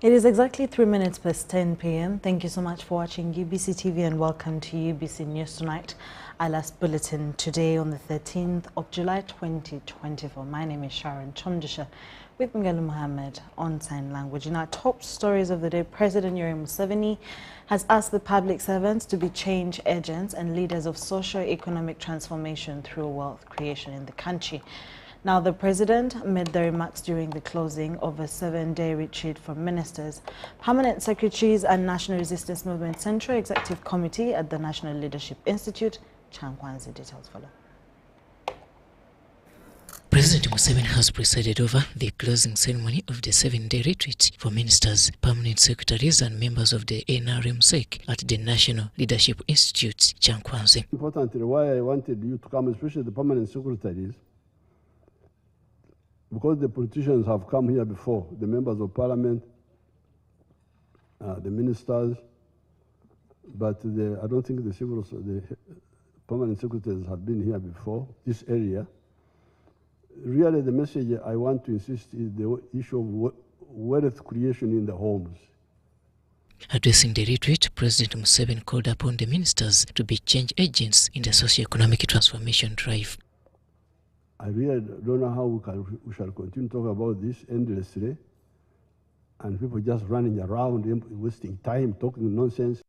It is exactly 3 minutes past 10 p.m. Thank you so much for watching UBC TV and welcome to UBC News Tonight, our last bulletin today on the 13th of July 2024. My name is Sharon Kyomugisha with Miguel Muhammad on sign language. In our top stories of the day, President Yoweri Museveni has asked the public servants to be change agents and leaders of socio-economic transformation through wealth creation in the country. Now, the president made the remarks during the closing of a 7-day retreat for ministers, permanent secretaries and National Resistance Movement Central Executive Committee at the National Leadership Institute. Chankwanzi details follow. President Museveni has presided over the closing ceremony of the 7-day retreat for ministers, permanent secretaries and members of the NRM-SEC at the National Leadership Institute. Chankwanzi. Importantly, why I wanted you to come, especially the permanent secretaries, because the politicians have come here before, the members of parliament, the ministers, but I don't think the permanent secretaries have been here before, this area. Really, the message I want to insist is the issue of wealth creation in the homes. Addressing the retreat, President Museveni called upon the ministers to be change agents in the socio-economic transformation drive. I really don't know how we shall continue to talk about this endlessly, and people just running around, wasting time, talking nonsense.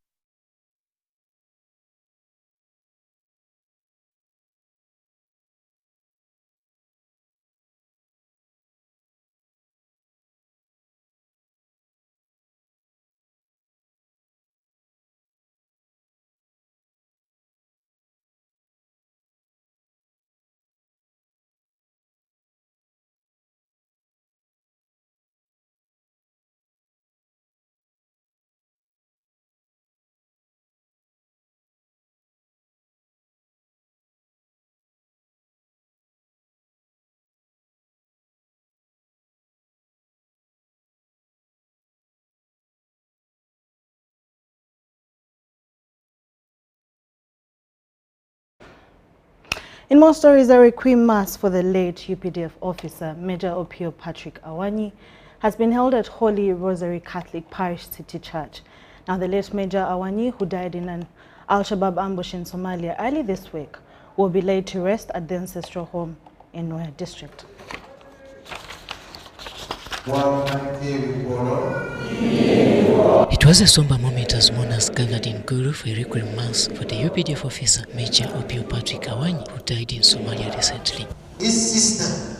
In more stories, a requiem mass for the late UPDF officer, Major Opio Patrick Awan, has been held at Holy Rosary Catholic Parish City Church. Now, the late Major Awan, who died in an Al-Shabaab ambush in Somalia early this week, will be laid to rest at the ancestral home in Nuer district. It was a somber moment as mourners gathered in Gulu for a requiem mass for the UPDF officer, Major Opio Patrick Awan, who died in Somalia recently. His sister,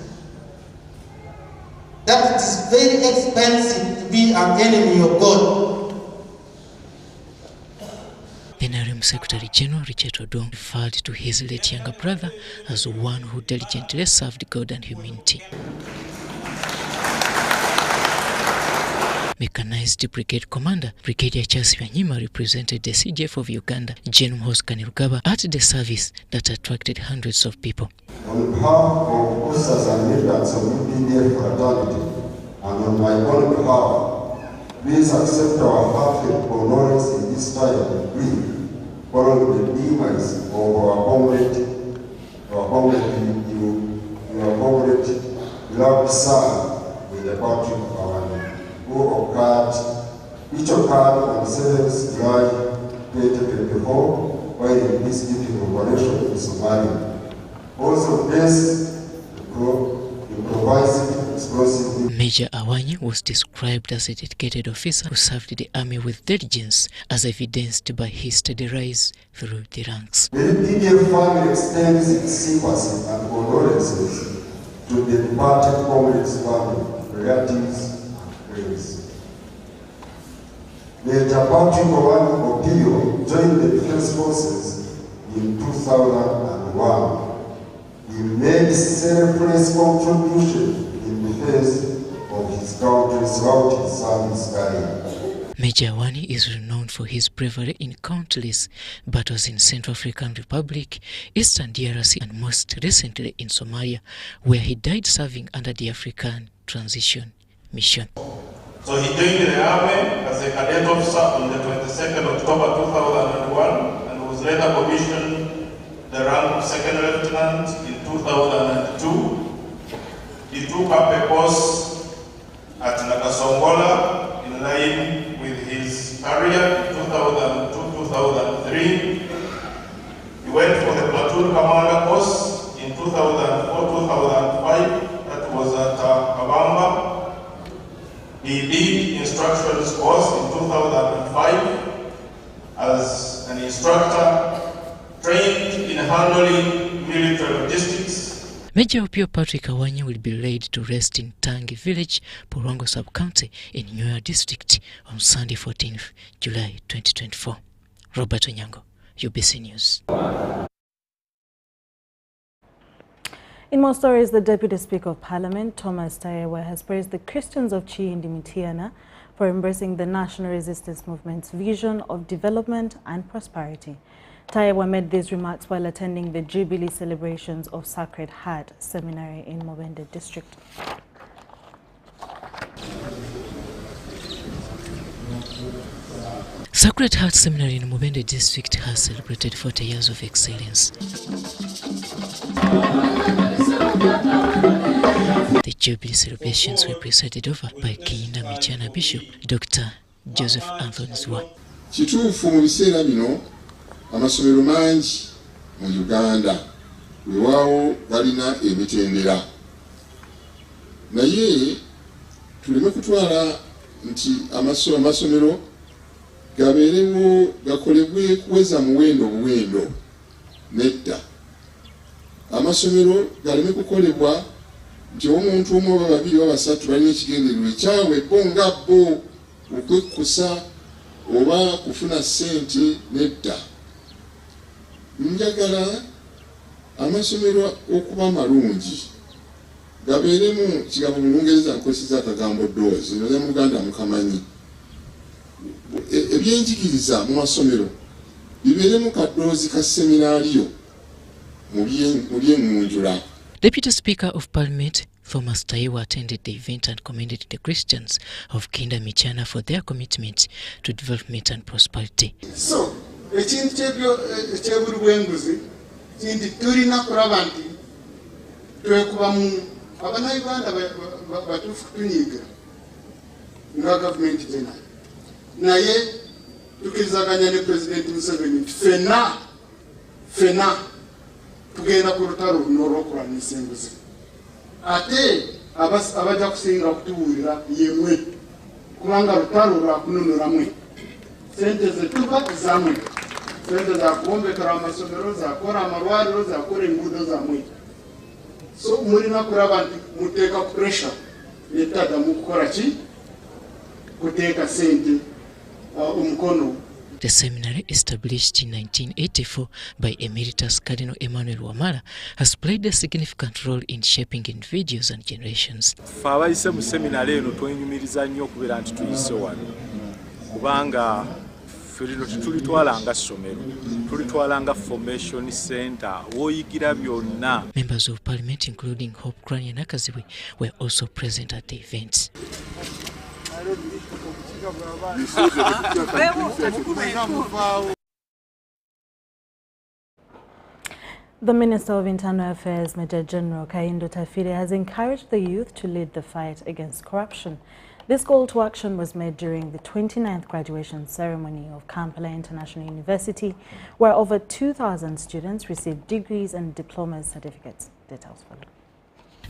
that it is very expensive to be an enemy of God. The NRM Secretary General Richard Odong referred to his late younger brother as one who diligently served God and humanity. Mechanized Brigade Commander Brigadier Charles Wanyima represented the CGF of Uganda, Gen. Hoskan Rugaba, at the service that attracted hundreds of people. On behalf of officers and militants of UPDF fraternity, and on my own behalf, please accept our heartfelt condolence in this time of grief following the demise of our comrade, beloved son, with the Patrick Awan, which occurred on 7th July 2024 while in peacekeeping operation in Somalia. Also, this improvised explosive. Major Awan was described as a dedicated officer who served the army with diligence, as evidenced by his steady rise through the ranks. The UPDF family extends its sympathy and condolences to the departed comrades' family, relatives, Major Patrick Opio joined the Defense Forces in 2001. He made selfless contribution in defense of his country throughout his service career. Major Awan is renowned for his bravery in countless battles in Central African Republic, Eastern DRC, and most recently in Somalia, where he died serving under the African Transition Mission. So he joined the army as a cadet officer on the 22nd October 2001 and was later commissioned the rank of second lieutenant in 2002. He took up a post at Nakasongola in platoon commander course in 2004-2005. That was at Kabamba. He did instructions course in 2005 as an instructor trained in handling military logistics. Major Opio Patrick Awan will be laid to rest in Tangi Village, Porongo Sub-County in Nyoya District on Sunday 14th July 2024. Robert Onyango, UBC News. In more stories, the Deputy Speaker of Parliament, Thomas Taiyewa, has praised the Christians of Chi-Indimitiana for embracing the National Resistance Movement's vision of development and prosperity. Taiyewa made these remarks while attending the Jubilee celebrations of Sacred Heart Seminary in Mubende District. Sacred Heart Seminary in Mubende District has celebrated 40 years of excellence. The Jubilee celebrations were presided over by Kiyinda Michana Bishop Dr. Joseph Anthony Zwa. Kituufu mu biseera bino amasomero mangi mu Uganda weewaawo galina emitendera, naye tuleme kutwala nti amasomero gabeerewo gakolebwe kuweza muwendo buwendo. Nedda, amasomero galeme kukolebwa nti omuntu omu oba babiri oba basatu balina ekigendererwa ekyabwe bo nga bo okwekkusa oba kufuna ssente. Nedda, njagala amasomero okuba amalungi gabeeremu kigambo mu Lungereza nkozesa akagambo doors, nze mu Luganda mukamanyi. Ebyenjigiriza mu masomero bibeeremu kadoozi ka seminaariyo mu by'engunjula. Deputy Speaker of Parliament Thomas Taiyewa attended the event and commended the Christians of Kiyinda Michana for their commitment to development and prosperity. So, ekintu ekyebuli bwenguzi kinti tulina kulaba nti twekubamu Abannayuganda batuufu kutunyiiga nga gavumenti tena, naye tukirizaganya ne President Museveni nti fena tugenda ku lutalo luno olw'okulwanyisa enguzi. Ate abajja kusinga kutuwulira yemwe, kubanga lutalo lwakununulamu sente zetuba zamwe, sente zakuwombekera amasomero, zakora amalwaliro, zakora enguudo zamwe. So mulina kulaba nti muteeka ku pressure etada mu kukola ki kuteeka sente omukono. The seminary, established in 1984 by Emeritus Cardinal Emmanuel Wamala, has played a significant role in shaping individuals and generations. Abayise mu seminary eno twenyumiriza nnyo okubeera nti tuyise wano, kubanga ffe tulitwala nga ssomero, tulitwala nga formation center, woyigira byonna. Members of Parliament, including Hope Kranya Nakaziwe, were also present at the event. The Minister of Internal Affairs, Major General Kayindo Tafire, has encouraged the youth to lead the fight against corruption. This call to action was made during the 29th graduation ceremony of Kampala International University, where over 2,000 students received degrees and diploma certificates. Details follow.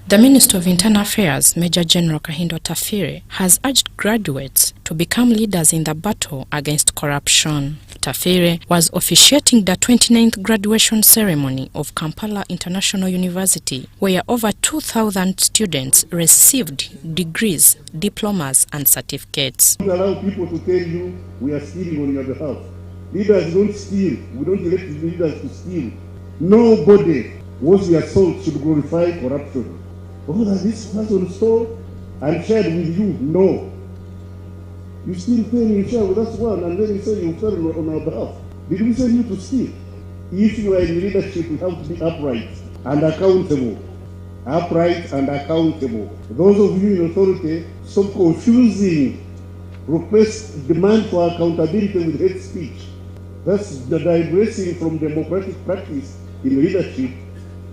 The Minister of Internal Affairs, Major General Kayindo Tafire, has urged graduates to become leaders in the battle against corruption. Tafire was officiating the 29th graduation ceremony of Kampala International University, where over 2,000 students received degrees, diplomas and certificates. Don't allow people to tell you we are stealing on your behalf. Leaders don't steal. We don't elect leaders to steal. Nobody, what we are told, should glorify corruption. Oh, that this person stole and shared with you. No. You still fail in share with us one, and then you say you fell on our behalf. Did we send you to steal? If you are in leadership, you have to be upright and accountable. Upright and accountable. Those of you in authority, stop confusing request, demand for accountability with hate speech. That's the digressing from democratic practice in leadership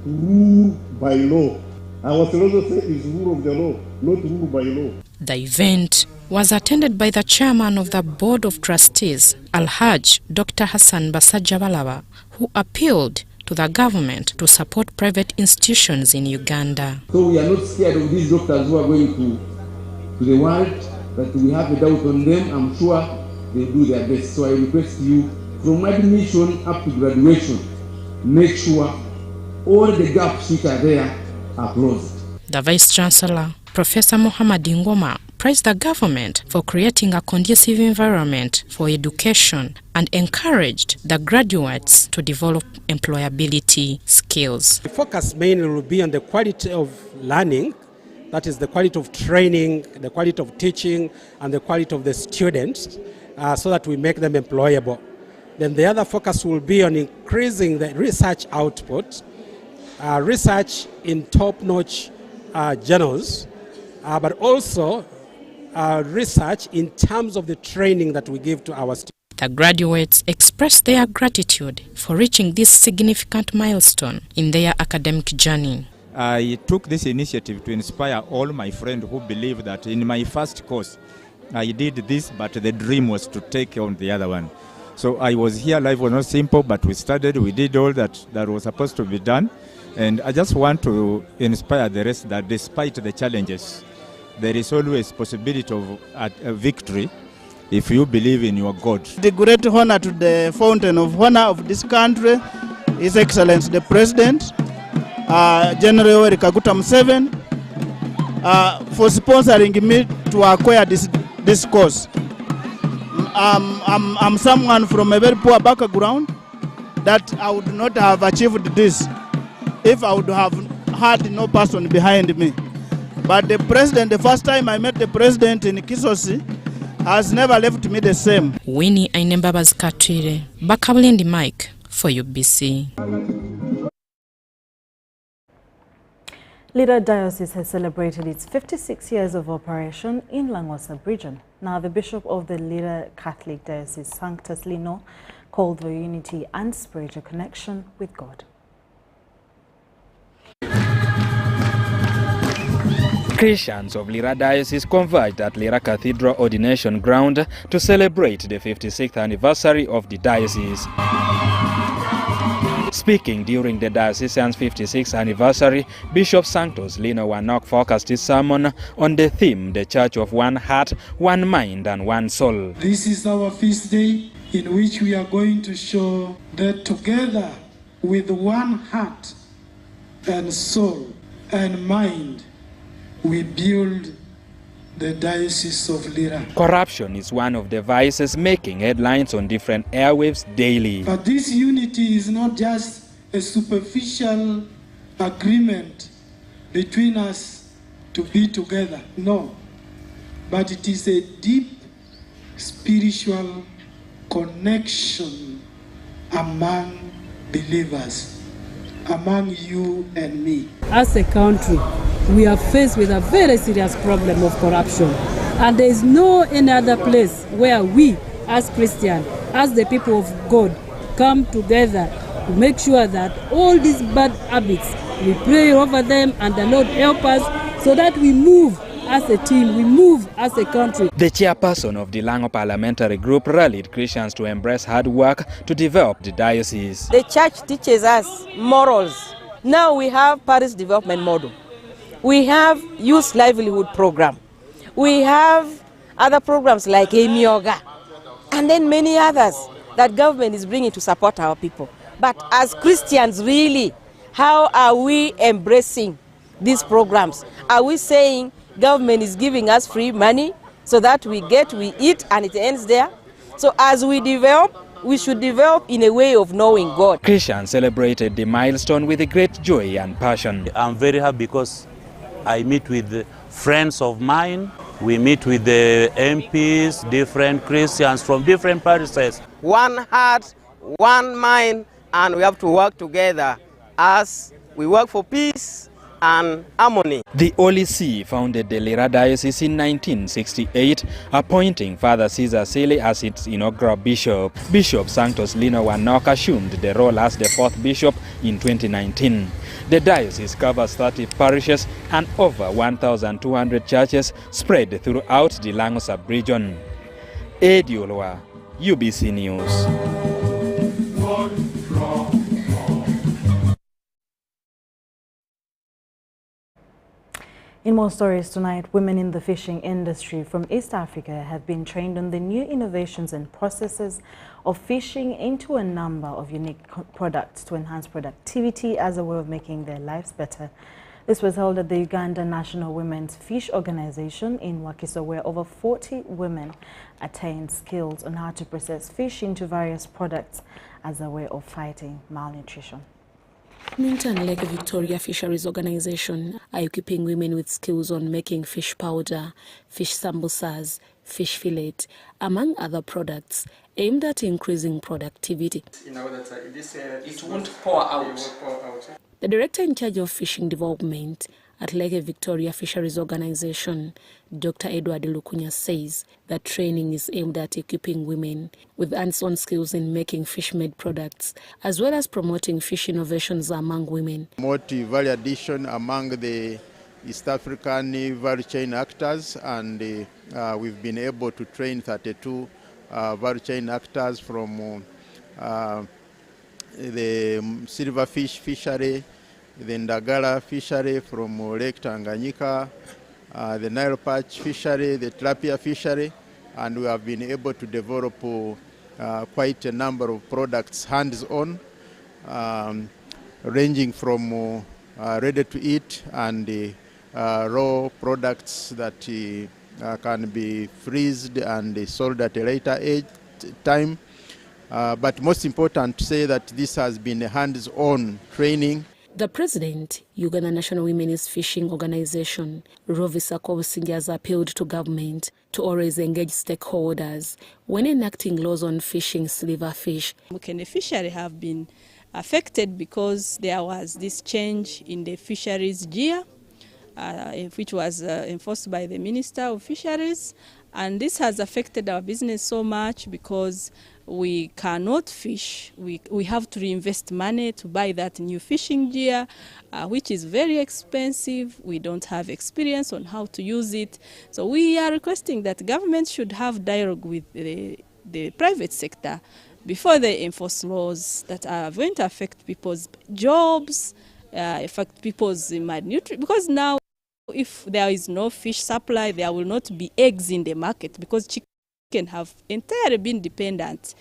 to rule by law. Our philosophy is rule of the law, not rule by law. The event was attended by the chairman of the Board of Trustees, Alhaj Dr. Hassan Basajabalaba, who appealed to the government to support private institutions in Uganda. So we are not scared of these doctors who are going to the world, but we have a doubt on them. I'm sure they do their best. So I request you, from admission up to graduation, make sure all the gaps which are there are closed. The Vice Chancellor, Professor Muhammad Ngoma, praised the government for creating a conducive environment for education and encouraged the graduates to develop employability skills. The focus mainly will be on the quality of learning, that is the quality of training, the quality of teaching, and the quality of the students, so that we make them employable. Then the other focus will be on increasing the research output, research in top-notch journals, but also research in terms of the training that we give to our students. The graduates expressed their gratitude for reaching this significant milestone in their academic journey. I took this initiative to inspire all my friends who believe that in my first course I did this, but the dream was to take on the other one. So I was here, life was not simple, but we studied, we did all that was supposed to be done. And I just want to inspire the rest that despite the challenges, there is always possibility of a victory if you believe in your God. The great honor to the fountain of honor of this country, His Excellency the President, General Yoweri Kaguta Museveni, for sponsoring me to acquire this course. I'm someone from a very poor background that I would not have achieved this if I would have had no person behind me. But the president, the first time I met the president in Kisosi, has never left me the same. Winnie Ainembabazi Katwire, Bakabulendi Mike for UBC. Lira Diocese has celebrated its 56 years of operation in Langwa Sub-region. Now, the Bishop of the Lira Catholic Diocese, Sanctus Lino, called for unity and spiritual connection with God. Christians of Lira Diocese converged at Lira Cathedral Ordination Ground to celebrate the 56th anniversary of the diocese. Speaking during the diocesan's 56th anniversary, Bishop Sanctus Lino Wanok focused his sermon on the theme, the Church of One Heart, One Mind and One Soul. This is our feast day in which we are going to show that together with one heart and soul and mind, we build the Diocese of Lira. Corruption is one of the vices making headlines on different airwaves daily. But this unity is not just a superficial agreement between us to be together, no. But it is a deep spiritual connection among believers, among you and me. As a country, we are faced with a very serious problem of corruption. And there is no any other place where we, as Christians, as the people of God, come together to make sure that all these bad habits, we pray over them and the Lord help us so that we move as a team, we move as a country. The chairperson of the Lango Parliamentary Group rallied Christians to embrace hard work to develop the diocese. The church teaches us morals. Now we have Paris Development Model. We have Youth Livelihood Program. We have other programs like Emioga, and then many others that government is bringing to support our people. But as Christians, really, how are we embracing these programs? Are we saying government is giving us free money so that we eat and it ends there? So as we develop, we should develop in a way of knowing God. Christians celebrated the milestone with a great joy and passion. I'm very happy because I meet with friends of mine. We meet with the MPs, different Christians from different parishes. One heart, one mind, and we have to work together as we work for peace and harmony. The Holy See founded the Lira Diocese in 1968, appointing Father Caesar Sili as its inaugural bishop. Bishop Sanctus Lino Wanok assumed the role as the fourth bishop in 2019. The diocese covers 30 parishes and over 1,200 churches spread throughout the Lango sub-region. Eddie Olwa, UBC News. In more stories tonight, women in the fishing industry from East Africa have been trained on the new innovations and processes of fishing into a number of unique products to enhance productivity as a way of making their lives better. This was held at the Uganda National Women's Fish Organization in Wakiso, where over 40 women attained skills on how to process fish into various products as a way of fighting malnutrition. Minton Lake Victoria Fisheries Organization are equipping women with skills on making fish powder, fish sambusas, fish fillet, among other products, aimed at increasing productivity. In order that it won't pour out. The director in charge of fishing development at Lake Victoria Fisheries Organization, Dr. Edward Lukunya, says that training is aimed at equipping women with hands-on skills in making fish-made products, as well as promoting fish innovations among women. Multi-value addition among the East African value chain actors, and we've been able to train 32 value chain actors from the silverfish fishery, the Ndagala fishery from Lake Tanganyika, the Nile perch fishery, the tilapia fishery, and we have been able to develop quite a number of products hands-on, ranging from ready to eat and raw products that can be freezed and sold at a later time. But most important to say that this has been a hands-on training. The president, Uganda National Women's Fishing Organization, Rovisa Kobusingi, has appealed to government to always engage stakeholders when enacting laws on fishing silverfish. Mukene fishery have been affected because there was this change in the fisheries gear, which was enforced by the Minister of Fisheries, and this has affected our business so much because we cannot fish. We have to reinvest money to buy that new fishing gear, which is very expensive. We don't have experience on how to use it. So we are requesting that government should have dialogue with the private sector before they enforce laws that are going to affect people's jobs, affect people's malnutrition. Because now, if there is no fish supply, there will not be eggs in the market because chicken have entirely been dependent.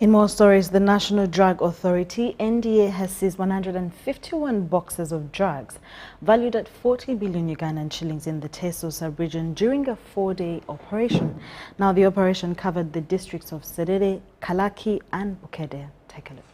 In more stories, the National Drug Authority, NDA, has seized 151 boxes of drugs valued at 40 billion Ugandan shillings in the Teso sub-region during a 4-day operation. Now, the operation covered the districts of Serere, Kalaki and Bukede. Take a look.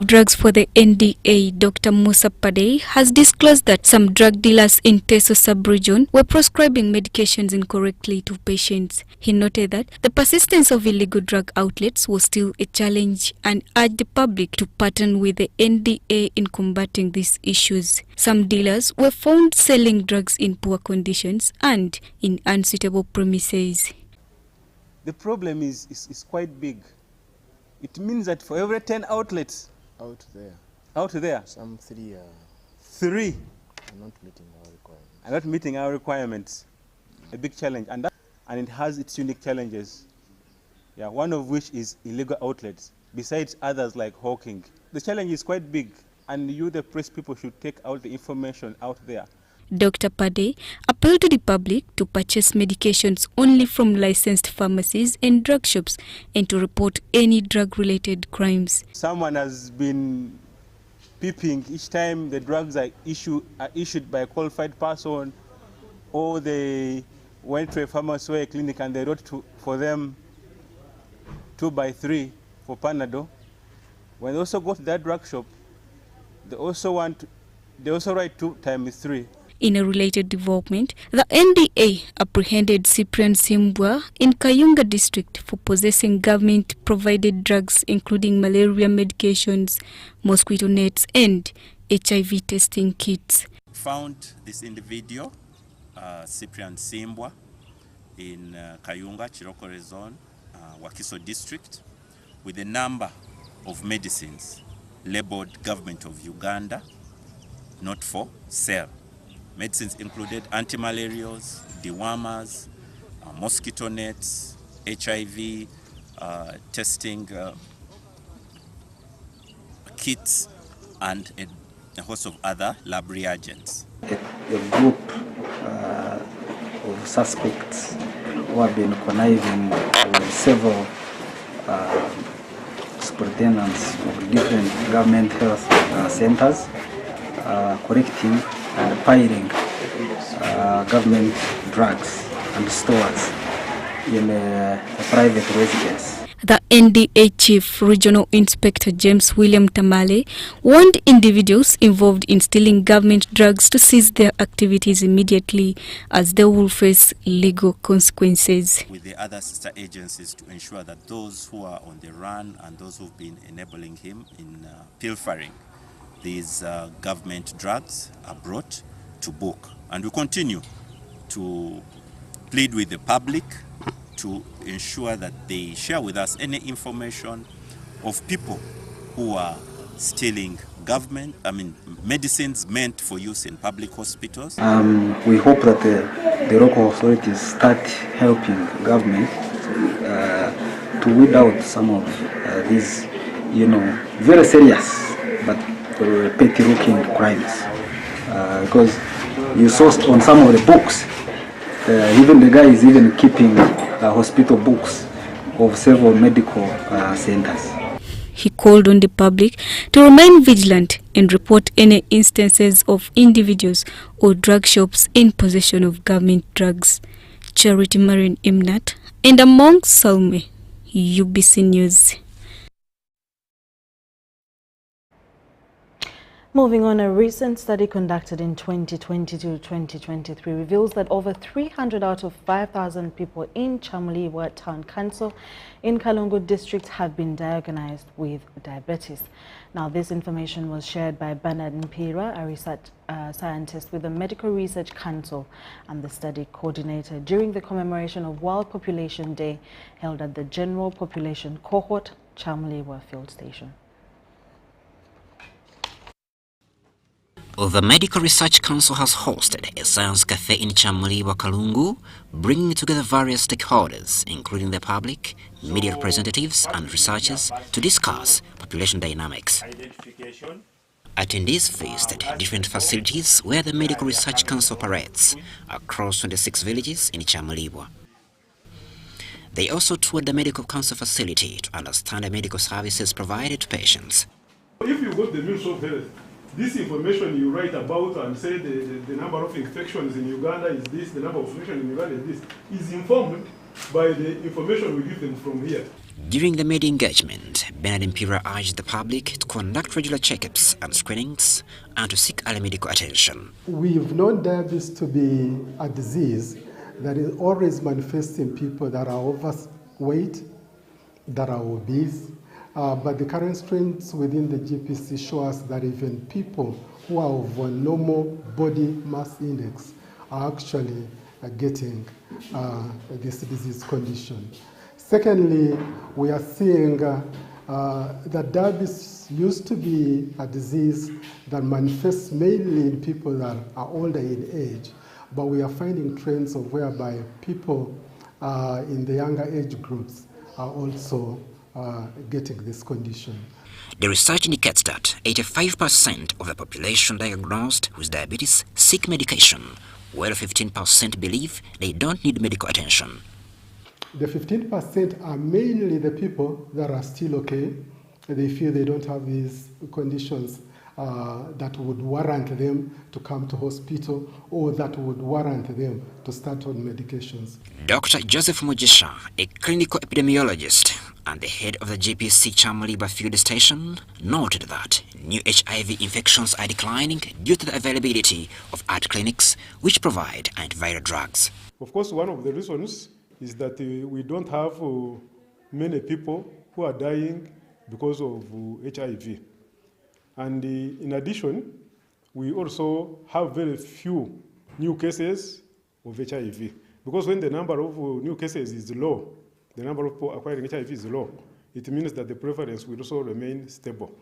Drugs for the NDA, Dr. Musa Padey has disclosed that some drug dealers in Teso sub-region were prescribing medications incorrectly to patients. He noted that the persistence of illegal drug outlets was still a challenge and urged the public to partner with the NDA in combating these issues. Some dealers were found selling drugs in poor conditions and in unsuitable premises. The problem is quite big. It means that for every 10 outlets out there, some 3 are not meeting our requirements. Are not meeting our requirements. A big challenge, and it has its unique challenges. Yeah, one of which is illegal outlets, besides others like hawking. The challenge is quite big, and you, the press people, should take out the information out there. Dr. Padey appealed to the public to purchase medications only from licensed pharmacies and drug shops and to report any drug-related crimes. Someone has been peeping each time the drugs are issued by a qualified person, or they went to a pharmacy or a clinic and they wrote for them 2x3 for Panadol. When they also go to that drug shop, they also write 2x3. In a related development, the NDA apprehended Cyprian Simbwa in Kayunga district for possessing government-provided drugs including malaria medications, mosquito nets and HIV testing kits. Found this individual, Cyprian Simbwa, in Kayunga, Chirokore zone, Wakiso district, with a number of medicines labeled Government of Uganda, not for sale. Medicines included anti-malarials, dewormers, mosquito nets, HIV testing kits, and a host of other lab reagents. A group of suspects who have been conniving with several superintendents of different government health centers, collecting and piling government drugs and stores in a private residence. The NDA Chief Regional Inspector James William Tamale warned individuals involved in stealing government drugs to cease their activities immediately, as they will face legal consequences. With the other sister agencies to ensure that those who are on the run and those who've been enabling him in pilfering these government drugs are brought to book. And we continue to plead with the public to ensure that they share with us any information of people who are stealing medicines meant for use in public hospitals. We hope that the local authorities start helping government to weed out some of these, very serious but petty-looking crimes. Because you saw on some of the books, even the guy is even keeping hospital books of several medical centers. He called on the public to remain vigilant and report any instances of individuals or drug shops in possession of government drugs. Charity Marin Imnat and Among Salme, UBC News. Moving on, a recent study conducted in 2020-2023 reveals that over 300 out of 5,000 people in Chamliwa Town Council in Kalungu District have been diagnosed with diabetes. Now, this information was shared by Bernard Mpira, a research scientist with the Medical Research Council and the study coordinator during the commemoration of World Population Day held at the General Population Cohort, Chamliwa Field Station. The Medical Research Council has hosted a science cafe in Chamliwa, Kalungu, bringing together various stakeholders, including the public, media representatives and researchers, to discuss population dynamics. Attendees visited different facilities where the Medical Research Council operates across 26 villages in Chamliwa. They also toured the Medical Council facility to understand the medical services provided to patients. If you go to the Ministry of Health, this information you write about and say the number of infections in Uganda is this, the number of infections in Uganda is this, is informed by the information we give them from here. During the media engagement, Bernard Mpira urged the public to conduct regular checkups and screenings and to seek early medical attention. We've known diabetes to be a disease that is always manifesting people that are overweight, that are obese, but the current trends within the GPC show us that even people who are of a normal body mass index are actually getting this disease condition. Secondly, we are seeing that diabetes used to be a disease that manifests mainly in people that are older in age, but we are finding trends of whereby people in the younger age groups are also getting this condition. The research indicates that 85% of the population diagnosed with diabetes seek medication, while 15% believe they don't need medical attention. The 15% are mainly the people that are still okay. They feel they don't have these conditions that would warrant them to come to hospital or that would warrant them to start on medications. Dr. Joseph Mugisha, a clinical epidemiologist and the head of the GPC Chamliwa Field Station, noted that new HIV infections are declining due to the availability of art clinics which provide antiviral drugs. Of course, one of the reasons is that we don't have many people who are dying because of HIV. And in addition, we also have very few new cases of HIV. Because when the number of new cases is low, the number of people acquiring HIV is low, it means that the prevalence will also remain stable.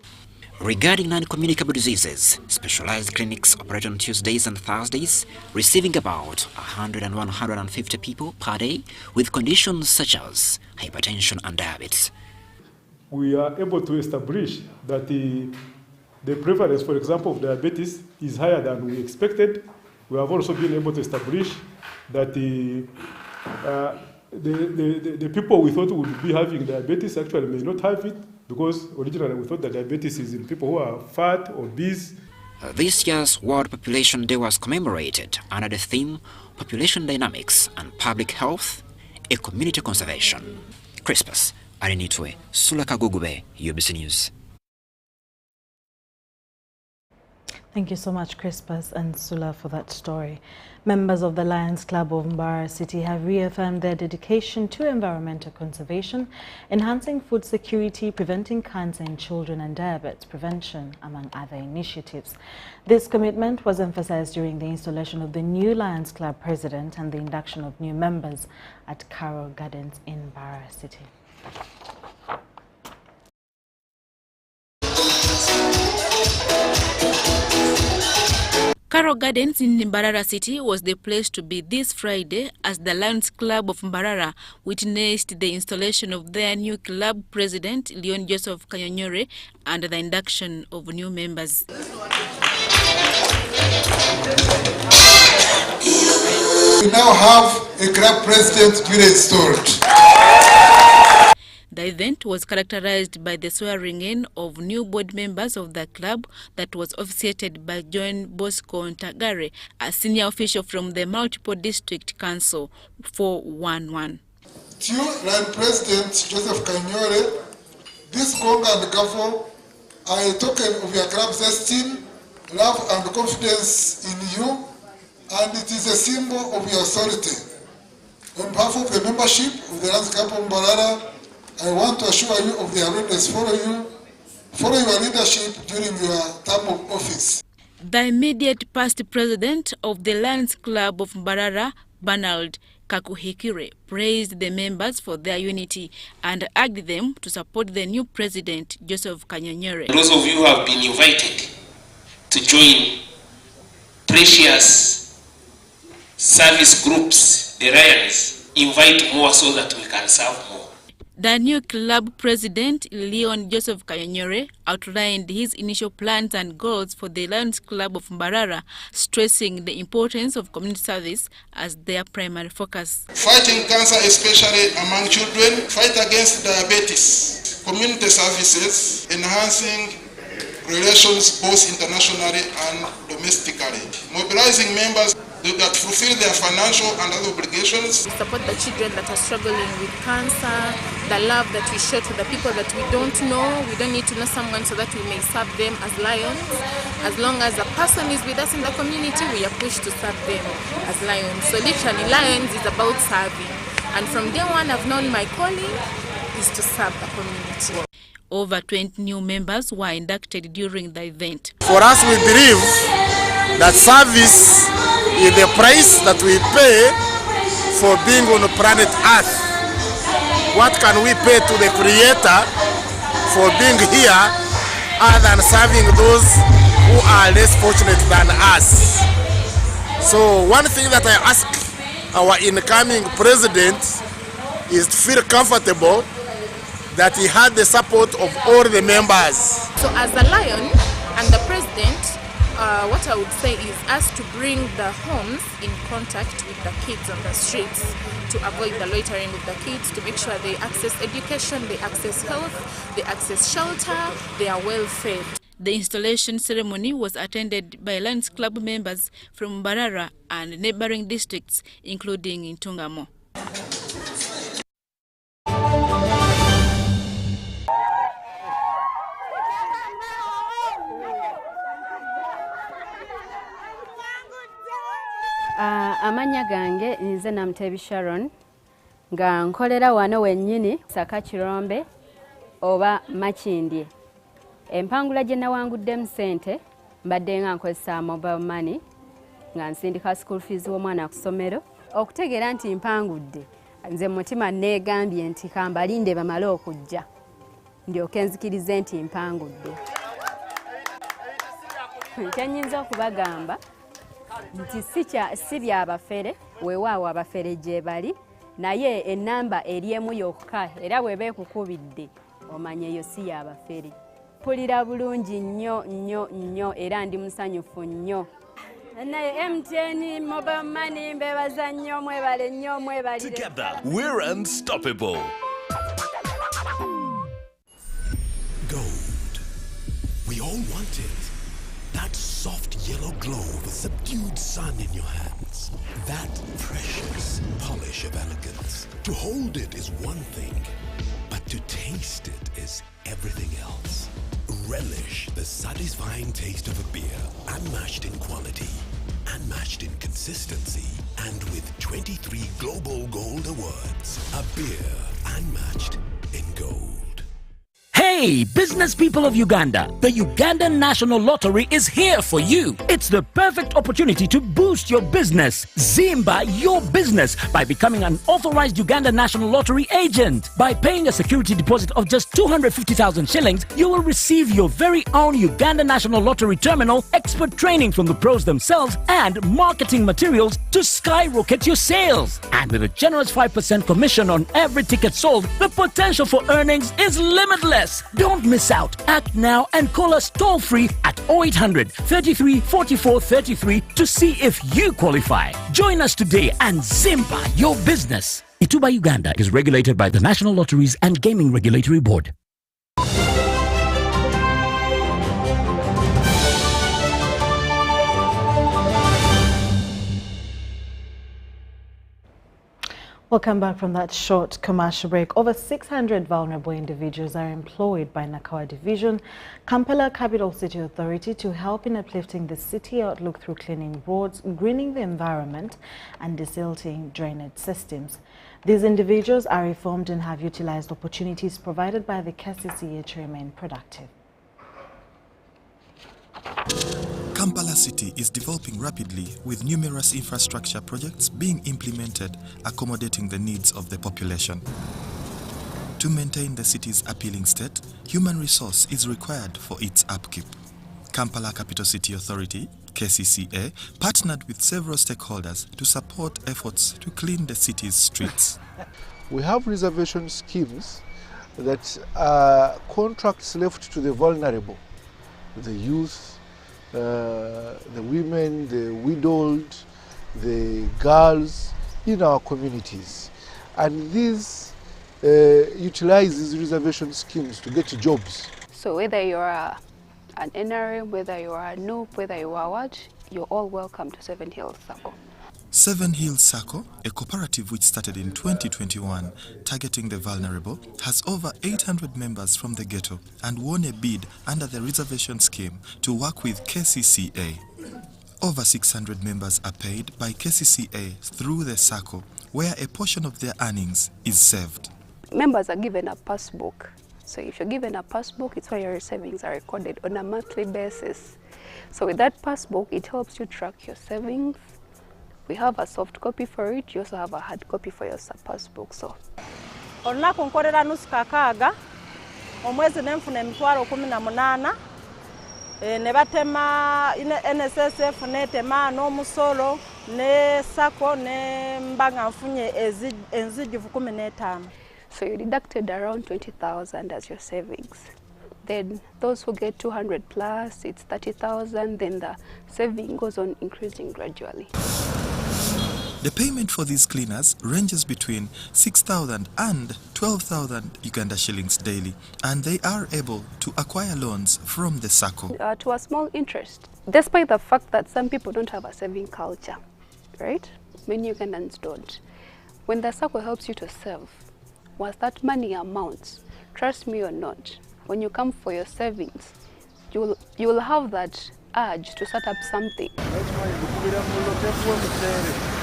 Regarding non-communicable diseases, specialized clinics operate on Tuesdays and Thursdays, receiving about 100 and 150 people per day with conditions such as hypertension and diabetes. we are able to establish that the prevalence, for example, of diabetes is higher than we expected. We have also been able to establish that the people we thought would be having diabetes actually may not have it, because originally we thought that diabetes is in people who are fat, obese. This year's World Population Day was commemorated under the theme Population Dynamics and Public Health, a Community Conservation. Crispus Arinitwe, Sulaka Gugube, UBC News. Thank you so much, Crispus and Sula, for that story. Members of the Lions Club of Mbarara City have reaffirmed their dedication to environmental conservation, enhancing food security, preventing cancer in children and diabetes prevention, among other initiatives. This commitment was emphasized during the installation of the new Lions Club president and the induction of new members at Carroll Gardens in Mbarara City. Carroll Gardens in Mbarara City was the place to be this Friday as the Lions Club of Mbarara witnessed the installation of their new club president, Leon Joseph Kanyonyore, and the induction of new members. We now have a club president duly installed. The event was characterized by the swearing-in of new board members of the club that was officiated by John Bosco Ntagare, a senior official from the Multiple District Council 411. To Line President Joseph Kanyore, this gong and gavel are a token of your club's esteem, love and confidence in you, and it is a symbol of your authority. On behalf of the membership of the Lions Club of Mbarara, I want to assure you of their readiness for your leadership during your term of office. The immediate past president of the Lions Club of Mbarara, Bernard Kakuhikire, praised the members for their unity and urged them to support the new president, Joseph Kanyonyore. Those of you who have been invited to join precious service groups, the Lions, invite more so that we can serve more. The new club president, Leon Joseph Kanyonyore, outlined his initial plans and goals for the Lions Club of Mbarara, stressing the importance of community service as their primary focus. Fighting cancer, especially among children, fight against diabetes, community services, enhancing relations both internationally and domestically, mobilizing members that fulfill their financial and other obligations. We support the children that are struggling with cancer, the love that we show to the people that we don't know. We don't need to know someone so that we may serve them as Lions. As long as a person is with us in the community, we are pushed to serve them as Lions. So literally, Lions is about serving. And from day one, I've known my calling is to serve the community. Over 20 new members were inducted during the event. For us, we believe that service is the price that we pay for being on planet Earth. What can we pay to the Creator for being here other than serving those who are less fortunate than us? So one thing that I ask our incoming president is to feel comfortable that he had the support of all the members. So as a Lion and the president, what I would say is us to bring the homes in contact with the kids on the streets, to avoid the loitering of the kids, to make sure they access education, they access health, they access shelter, they are well fed. The installation ceremony was attended by Lions Club members from Mbarara and neighboring districts, including in Tungamo. Amanya gange nze Namtebi Sharon nga nkolera wano wennyini Saka Kirombe oba Makindye. Empangula gye nawanguddemu ssente mbadde nga nkozesa mobile money nga nsindika school fees w'omwana ku ssomero. Okutegeera nti mpangudde, nze mutima neegambye nti kambalinde bamale okujja ndyoke nzikirize nti mpangudde. Kyennyinza okubagamba nti si byabafere, weewaawo abafere gye bali, naye ennamba eri emu yokka era bw'eba ekukubidde omanye yo si yabafere. Pulira bulungi nnyo era ndi musanyufu nnyo. Naye MTN mobile money mbebaza nnyo mwebale nnyo mwebalire. Together, we're unstoppable. Gold. We all want it. That soft yellow glow with subdued sun in your hands. That precious polish of elegance. To hold it is one thing, but to taste it is everything else. Relish the satisfying taste of a beer, unmatched in quality, unmatched in consistency, and with 23 Global Gold Awards. A beer unmatched in gold. Hey, business people of Uganda, the Ugandan National Lottery is here for you. It's the perfect opportunity to boost your business. Zimba your business by becoming an authorized Uganda National Lottery agent. By paying a security deposit of just 250,000 shillings, you will receive your very own Uganda National Lottery terminal, expert training from the pros themselves, and marketing materials to skyrocket your sales. And with a generous 5% commission on every ticket sold, the potential for earnings is limitless. Don't miss out. Act now and call us toll-free at 0800 33 44 33 to see if you qualify. Join us today and Zimba your business. Ituba Uganda is regulated by the National Lotteries and Gaming Regulatory Board. Welcome back from that short commercial break. Over 600 vulnerable individuals are employed by Nakawa Division, Kampala Capital City Authority to help in uplifting the city outlook through cleaning roads, greening the environment, and desilting drainage systems. These individuals are reformed and have utilized opportunities provided by the KCCA to remain productive. Kampala City is developing rapidly with numerous infrastructure projects being implemented accommodating the needs of the population. To maintain the city's appealing state, human resource is required for its upkeep. Kampala Capital City Authority, KCCA, partnered with several stakeholders to support efforts to clean the city's streets. We have reservation schemes that are contracts left to the vulnerable, the youth, the women, the widowed, the girls in our communities. And these utilize these reservation schemes to get jobs. So whether you're an NRM, whether you're a NOOP, whether you are what, you're all welcome to Seven Hills Circle. Seven Hills Circle, a cooperative which started in 2021 targeting the vulnerable, has over 800 members from the ghetto and won a bid under the reservation scheme to work with KCCA. Over 600 members are paid by KCCA through the circle, where a portion of their earnings is saved. Members are given a passbook. So if you're given a passbook, it's where your savings are recorded on a monthly basis. So with that passbook, it helps you track your savings. We have a soft copy for it. You also have a hard copy for your passbook. So. Olunaku nkolera nusu kakaaga omwezi nenfuna emitwalo 18 ne batema NSSF netema n'omusolo ne sako ne mbanga nfunye enzijuvu 15. So you deducted around 20,000 as your savings. Then those who get 200 plus, it's 30,000. Then the saving goes on increasing gradually. The payment for these cleaners ranges between 6,000 and 12,000 Uganda shillings daily, and they are able to acquire loans from the circle. To a small interest, despite the fact that some people don't have a saving culture, right? Many Ugandans don't. When the circle helps you to save, once that money amounts, trust me or not, when you come for your savings, you will have that urge to set up something.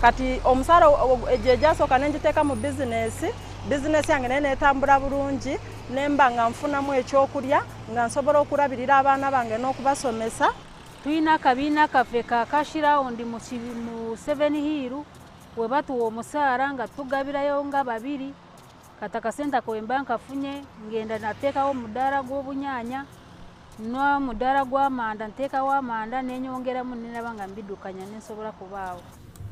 Kati omusara ejejasoka nenjiteka mu business yange netambula bulungi nemba nga nfunamu ekyokulya nga nsobola okulabirira abaana bange n'okubasomesa. Tuyina akabiina kaffe kakashira ondi mu 7 Hill we batuwa omusaara nga tugabirayo nga babiri kata kasenta ko embanka funye ngenda nateekawo mudaala gw'obunyaanya no mudaala gw'amanda nteekawo amanda nenyongeramu nenaba nga mbidukanya nensobola kubaawo.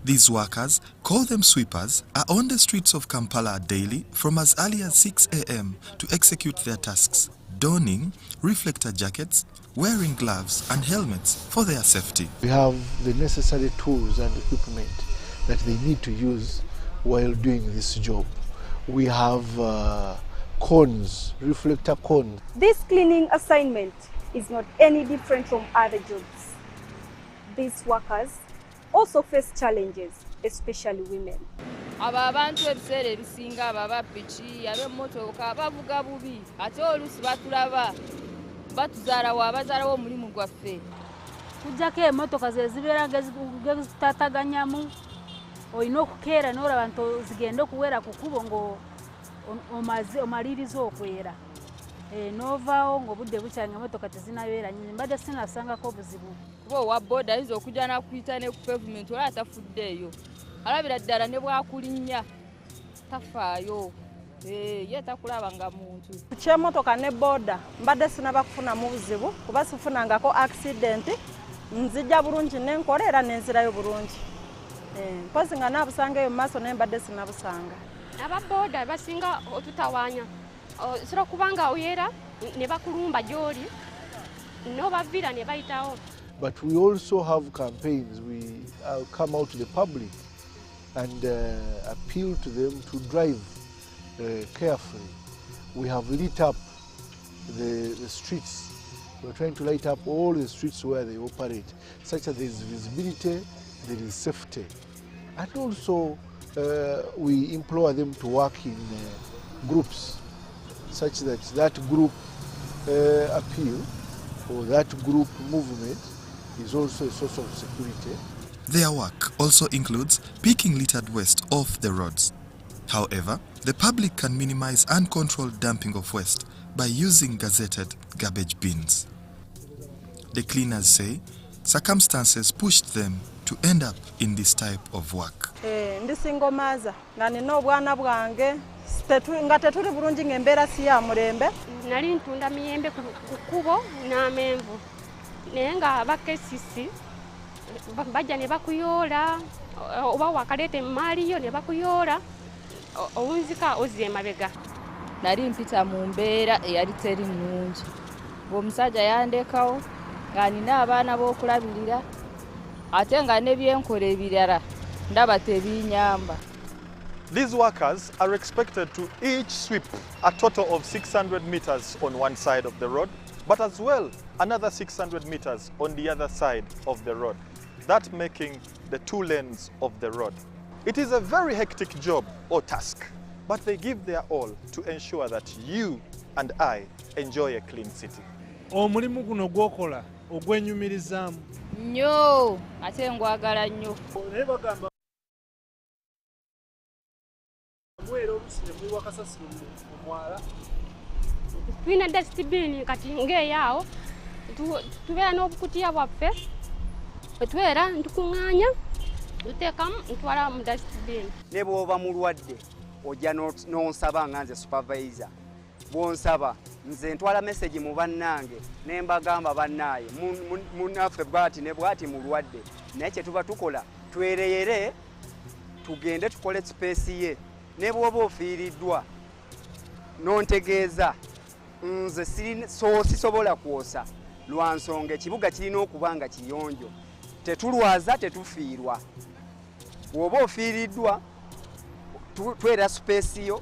These workers, call them sweepers, are on the streets of Kampala daily from as early as 6 a.m. to execute their tasks, donning reflector jackets, wearing gloves and helmets for their safety. We have the necessary tools and equipment that they need to use while doing this job. We have cones, reflector cones. This cleaning assignment is not any different from other jobs. These workers also face challenges, especially women. Abo abantu ebiseera ebisinga ababa piki ab'emmotoka bavuga bubi ate oluusi batulaba batuzaala wabazaalawo omulimu gwaffe. Kujjako emmotoka ze zibeera ngezitataganyamu olina okukeera n'olaba nti zigenda okuwera ku kkubo ng'omaliriza okwera. N'ovaawo ng'obudde bukya ng'emmotoka tezinabeera nnyingi. Mbadde sinasangako buzibu. Kuba owa booda ayinza okujja n'akuyita ne ku pavement olaba tafuddeeyo. Alabira ddala ne bwakulinnya tafaayo. Ye takulaba nga muntu. Ku ky'emmotoka ne booda mbadde sinaba kufunamu buzibu kuba sifunangako accident. Nzijja bulungi n'enkola era n'enzirayo bulungi. Mpozi nga naabusanga eyo mu maaso naye mbadde sinabusanga. Ababooda basinga otutawaanya. Sira kubanga oyera ne bakulumba gy'oli n'obavira ne bayitawo. But we also have campaigns. We come out to the public and appeal to them to drive carefully. We have lit up the streets. We're trying to light up all the streets where they operate, such that there is visibility, there is safety. And also we implore them to work in groups, such that that group appeal or that group movement is also a source of security. Their work also includes picking littered waste off the roads. However, the public can minimize uncontrolled dumping of waste by using gazetted garbage bins. The cleaners say circumstances pushed them to end up in this type of work. Ndisingomaza nga nina obwana bwange nga tetuli bulungi ng'embeera si ya mulembe. Nali ntunda miyembe ku kkubo n'amenvu naye nga bakesisi bajja ne bakuyoola oba wakaleeta emaaliyo ne bakuyoola owunzika ozza emabega. Nali mpita mu mbeera eyali teri nnungi. Ng'omusajja yandekawo nga nina abaana b'okulabirira ate nga ne byenkola ebirala ndaba tebinyamba. These workers are expected to each sweep a total of 600 meters on one side of the road, but as well another 600 meters on the other side of the road, that making the 2 lanes of the road. It is a very hectic job or task, but they give their all to ensure that you and I enjoy a clean city. Omulimu guno gwokola ogwenyumirizaamu nnyo ate ngwagala nnyo. Tulina dustbin kati ng'eyaawo tubeera n'obukutiya bwaffe bwetubeera ntukuŋŋaanya tuteekamu ntwala mu dustbin. Ne bw'oba mulwadde ojja n'onsaba nga nze supervisor bw'onsaba nze ntwala message mu bannange ne mbagamba bannaaye munnaffe bw'ati ne bw'ati mulwadde naye kye tuba tukola twereyere tugende tukole space ye ne bw'oba ofiiriddwa n'ontegeeza nze sisobola kwosa lwa nsonga ekibuga kirina okuba nga kiyonjo tetulwaza tetufiirwa. Bw'oba ofiiriddwa twera space yo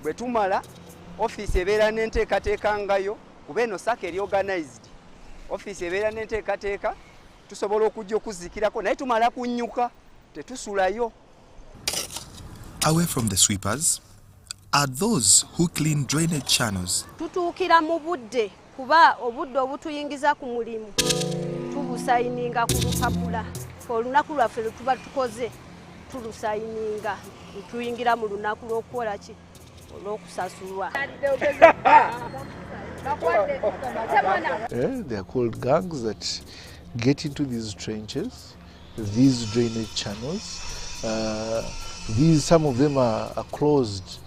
bwe tumala office ebeera n'enteekateeka ngayo kuba eno saka eri organized office ebeera n'enteekateeka tusobola okujja okuzikirako naye tumala kunnyuka tetusulayo. Away from the sweepers are those who clean drainage channels. Tutuukira mu budde kuba obudde obutuyingiza ku mulimu tubusayininga ku lupapula olunaku lwaffe lwe tuba tukoze tulusayininga tuyingira mu lunaku lw'okukola ki olw'okusasulwa. They are called gangs that get into these trenches, these drainage channels. Some of them are closed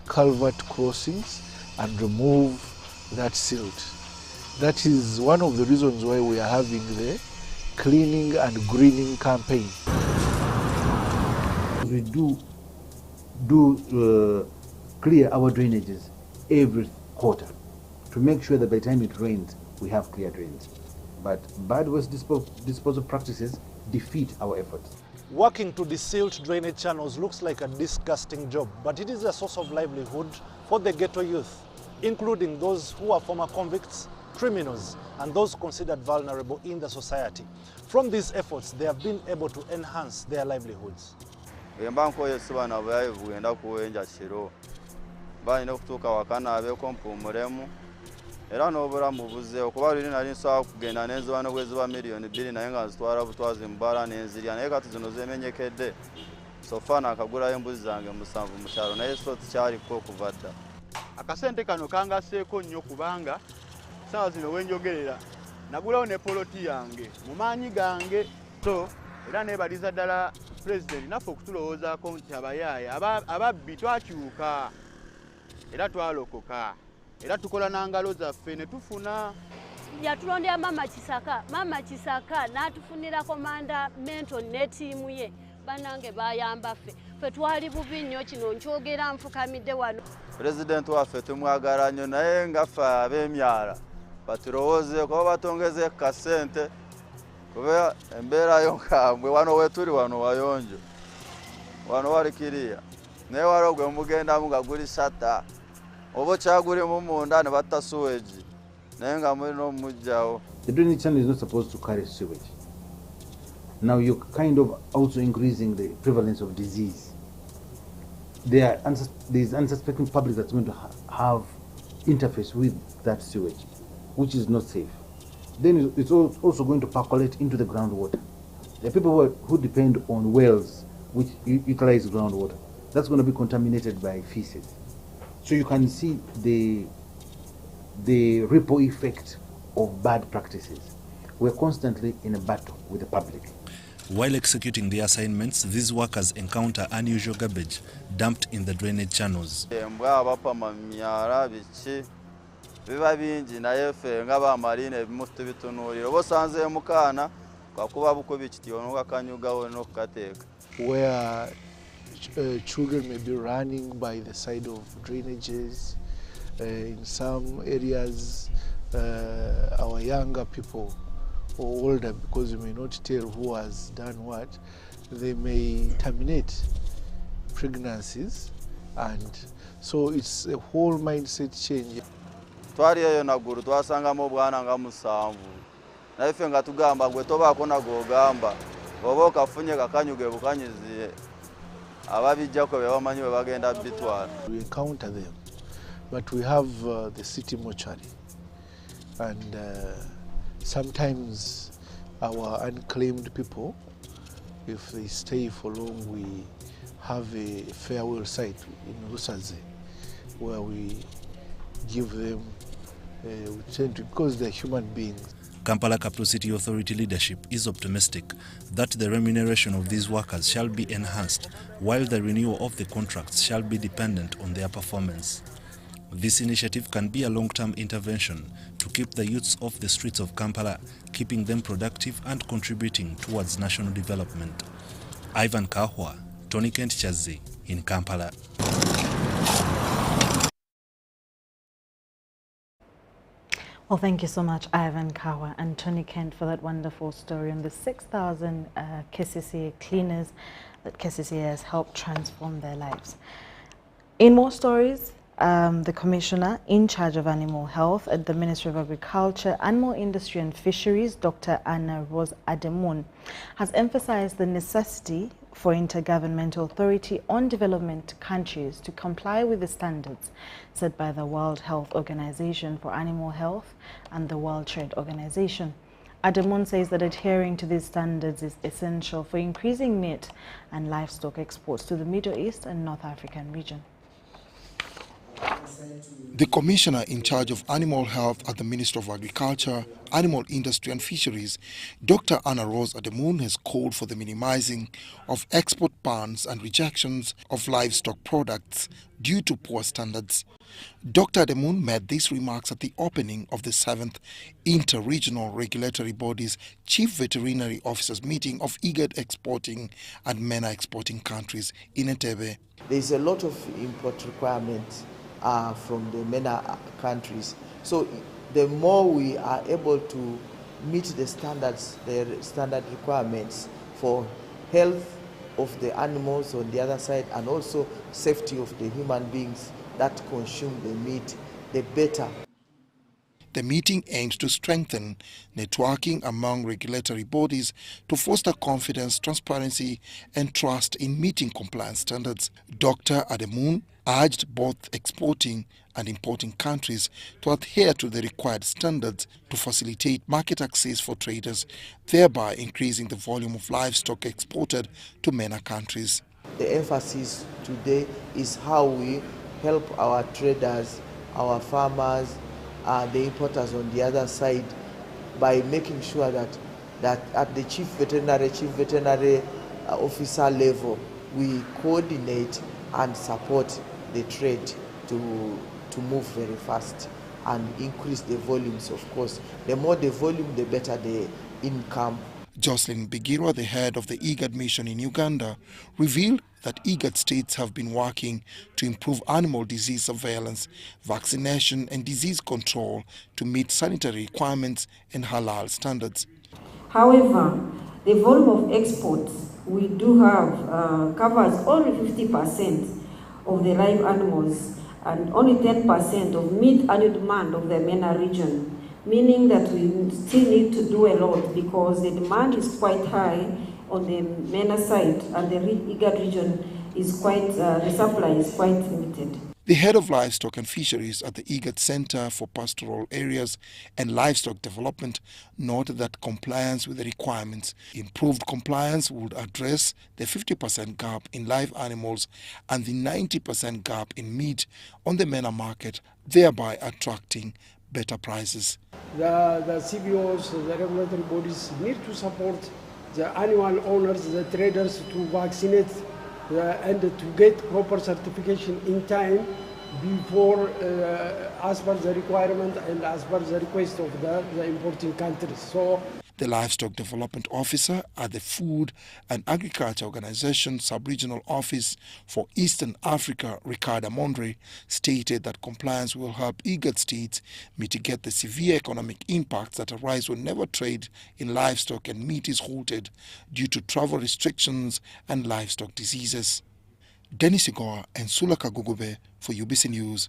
culvert crossings and remove that silt. That is one of the reasons why we are having the cleaning and greening campaign. We do clear our drainages every quarter to make sure that by the time it rains, we have clear drains. But bad waste disposal practices defeat our efforts. Working to desilt drainage channels looks like a disgusting job, but it is a source of livelihood for the ghetto youth, including those who are former convicts, criminals, and those considered vulnerable in the society. From these efforts, they have been able to enhance their livelihoods. Era n'obulamu buzzeewo kuba luli nali nsobola kugenda n'enziba n'obweziba miliyoni 2 naye nga nzitwala butwazi mbala n'enzirya naye kati zino zemenyekedde sofa nakagulayo embuzi zange 7 mu kyalo naye so tikyaliko okuva dda. Akasente kano kangaseeko nnyo kubanga saawa zino wenjogerera nagulawo ne poloti yange mu maanyi gange. So era neebaliza ddala pulezidenti naffe okutulowoozaako nti abayaaye ababbi twakyuka era twalokoka. Era tukola nangalo zaffe ne tufuna. Yatulondera Mama Kisaka n'atufunira komanda mento ne tiimu ye banange bayamba ffe twali bubi nnyo kino nkyogera nfukamidde wano. Pulezidenti waffe tumwagala nnyo naye nga ffe ab'emyala batulowooze kuba batongeze kasente kuba embeera yo nkambwe wano wetuli wano wayonjo wano wali kiriya naye waliwo gwe mugendamu nga guli shata. The drainage channel is not supposed to carry sewage. Now you're kind of also increasing the prevalence of disease. There is unsuspecting public that's going to have interface with that sewage, which is not safe. Then it's also going to percolate into the groundwater. There are people who depend on wells which utilize groundwater. That's going to be contaminated by feces. So you can see the ripple effect of bad practices. We're constantly in a battle with the public. While executing the assignments, these workers encounter unusual garbage dumped in the drainage channels. Where children may be running by the side of drainages. In some areas, our younger people or older, because you may not tell who has done what, they may terminate pregnancies, and so it's a whole mindset change. Twaliyo naguru twasangamo bwana nga 7 naye ffe nga tugamba gwe tobaako nagogamba oba okafunye kakanyuge bukanyiziye. We encounter them, but we have the city mortuary, and sometimes our unclaimed people, if they stay for long, we have a farewell site in Rusaze where we give them, we tend to, because they're human beings. Kampala Capital City Authority leadership is optimistic that the remuneration of these workers shall be enhanced, while the renewal of the contracts shall be dependent on their performance. This initiative can be a long-term intervention to keep the youths off the streets of Kampala, keeping them productive and contributing towards national development. Ivan Kahwa, Tony Kent Chazi in Kampala. Well, thank you so much, Ivan Kawa and Tony Kent, for that wonderful story on the 6,000 KCCA cleaners that KCCA has helped transform their lives. In more stories, the Commissioner in charge of Animal Health at the Ministry of Agriculture, Animal Industry and Fisheries, Dr. Anna Rose Ademun, has emphasized the necessity for intergovernmental authority on development countries to comply with the standards set by the World Health Organization for Animal Health and the World Trade Organization. Ademun says that adhering to these standards is essential for increasing meat and livestock exports to the Middle East and North African region. The commissioner in charge of animal health at the Ministry of Agriculture, Animal Industry and Fisheries, Dr. Anna Rose Ademun, has called for the minimizing of export bans and rejections of livestock products due to poor standards. Dr. Ademun made these remarks at the opening of the 7th Inter-Regional Regulatory Body's Chief Veterinary Officers meeting of IGAD exporting and MENA exporting countries in Entebbe. There is a lot of import requirements from the MENA countries. So the more we are able to meet the standards, the standard requirements for health of the animals on the other side and also safety of the human beings that consume the meat, the better. The meeting aims to strengthen networking among regulatory bodies to foster confidence, transparency and trust in meeting compliance standards. Dr. Ademun urged both exporting and importing countries to adhere to the required standards to facilitate market access for traders, thereby increasing the volume of livestock exported to MENA countries. The emphasis today is how we help our traders, our farmers, the importers on the other side by making sure that at the chief veterinary officer level, we coordinate and support the trade to move very fast and increase the volumes, of course. The more the volume, the better the income. Jocelyn Bigirwa, the head of the IGAD mission in Uganda, revealed that IGAD states have been working to improve animal disease surveillance, vaccination and disease control to meet sanitary requirements and halal standards. However, the volume of exports we do have covers only 50% of the live animals and only 10% of meat annual demand of the MENA region, meaning that we still need to do a lot because the demand is quite high on the MENA side and the IGAD region is quite, the supply is quite limited. The head of livestock and fisheries at the IGAD Center for Pastoral Areas and Livestock Development noted that compliance with the requirements, improved compliance would address the 50% gap in live animals and the 90% gap in meat on the MENA market, thereby attracting better prices. The CBOs, the regulatory bodies need to support the animal owners, the traders to vaccinate and to get proper certification in time before as per the requirement and as per the request of the importing countries. So the Livestock Development Officer at the Food and Agriculture Organization Sub-Regional Office for Eastern Africa, Ricardo Mondre, stated that compliance will help IGAD states mitigate the severe economic impacts that arise whenever trade in livestock and meat is halted due to travel restrictions and livestock diseases. Dennis Igoa and Sulaka Gugube for UBC News.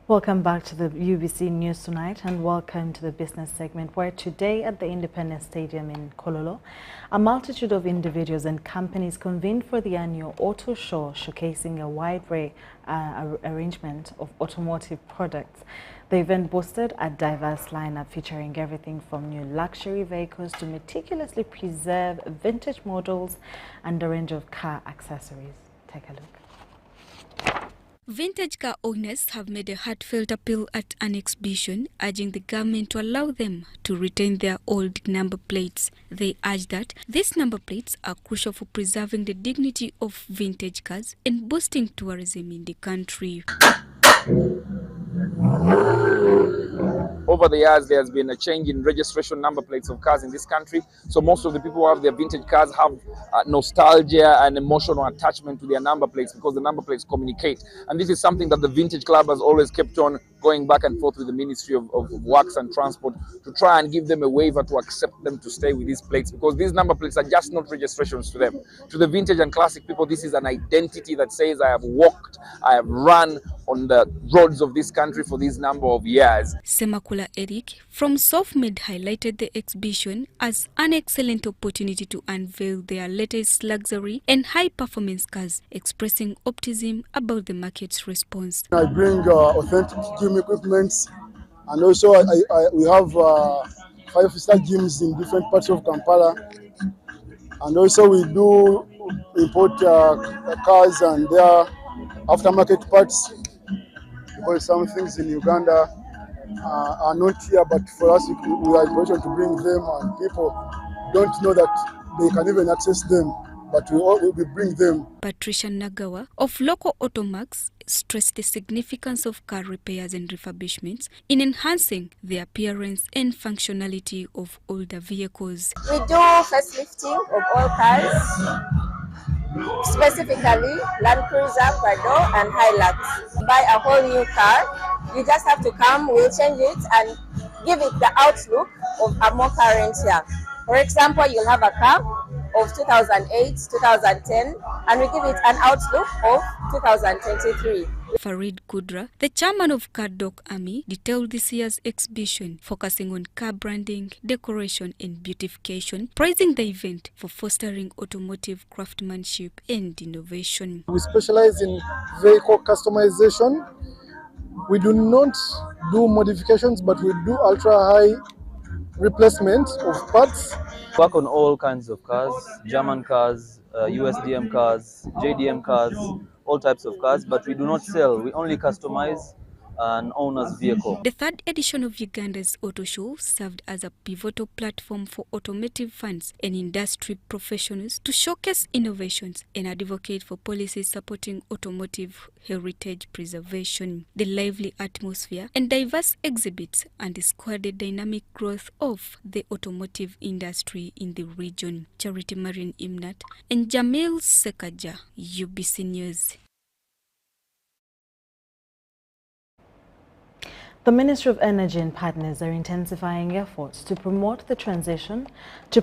Welcome back to the UBC News Tonight and welcome to the business segment where today at the Independence Stadium in Kololo, a multitude of individuals and companies convened for the annual auto show showcasing a wide arrangement of automotive products. The event boasted a diverse lineup featuring everything from new luxury vehicles to meticulously preserved vintage models and a range of car accessories. Take a look. Vintage car owners have made a heartfelt appeal at an exhibition, urging the government to allow them to retain their old number plates. They urge that these number plates are crucial for preserving the dignity of vintage cars and boosting tourism in the country. over the years, there has been a change in registration number plates of cars in this country. So most of the people who have their vintage cars have nostalgia and emotional attachment to their number plates because the number plates communicate. And this is something that the Vintage Club has always kept on going back and forth with the Ministry of Works and Transport to try and give them a waiver to accept them to stay with these plates, because these number plates are just not registrations to them. To the vintage and classic people, this is an identity that says I have walked, I have run on the roads of this country for this number of years. Semakula Eric from SOFMED highlighted the exhibition as an excellent opportunity to unveil their latest luxury and high-performance cars, expressing optimism about the market's response. I bring authentic gym equipment, and also we have 5-star gyms in different parts of Kampala, and also we do import cars and their aftermarket parts, because some things in Uganda are not here, but for us we are able to bring them, and people don't know that they can even access them, but we bring them. Patricia Nagawa of Local Automax stressed the significance of car repairs and refurbishments in enhancing the appearance and functionality of older vehicles. We do facelifting of all cars, specifically Land Cruiser, Prado and Hilux. Buy a whole new car, you just have to come, we'll change it and give it the outlook of a more current year. For example, you'll have a car of 2008, 2010, and we give it an outlook of 2023. Farid Kudra, the chairman of Car Doc Army, detailed this year's exhibition, focusing on car branding, decoration and beautification, praising the event for fostering automotive craftsmanship and innovation. We specialize in vehicle customization. We do not do modifications, but we do ultra-high replacement of parts. Work on all kinds of cars, German cars, USDM cars, JDM cars, all types of cars, but we do not sell, we only customize an owner's vehicle. The third edition of Uganda's Auto Show served as a pivotal platform for automotive fans and industry professionals to showcase innovations and advocate for policies supporting automotive heritage preservation. The lively atmosphere and diverse exhibits underscore the dynamic growth of the automotive industry in the region. Charity Marian Imnat and Jamil Sekaja, UBC News. The Ministry of Energy and partners are intensifying efforts to promote the transition to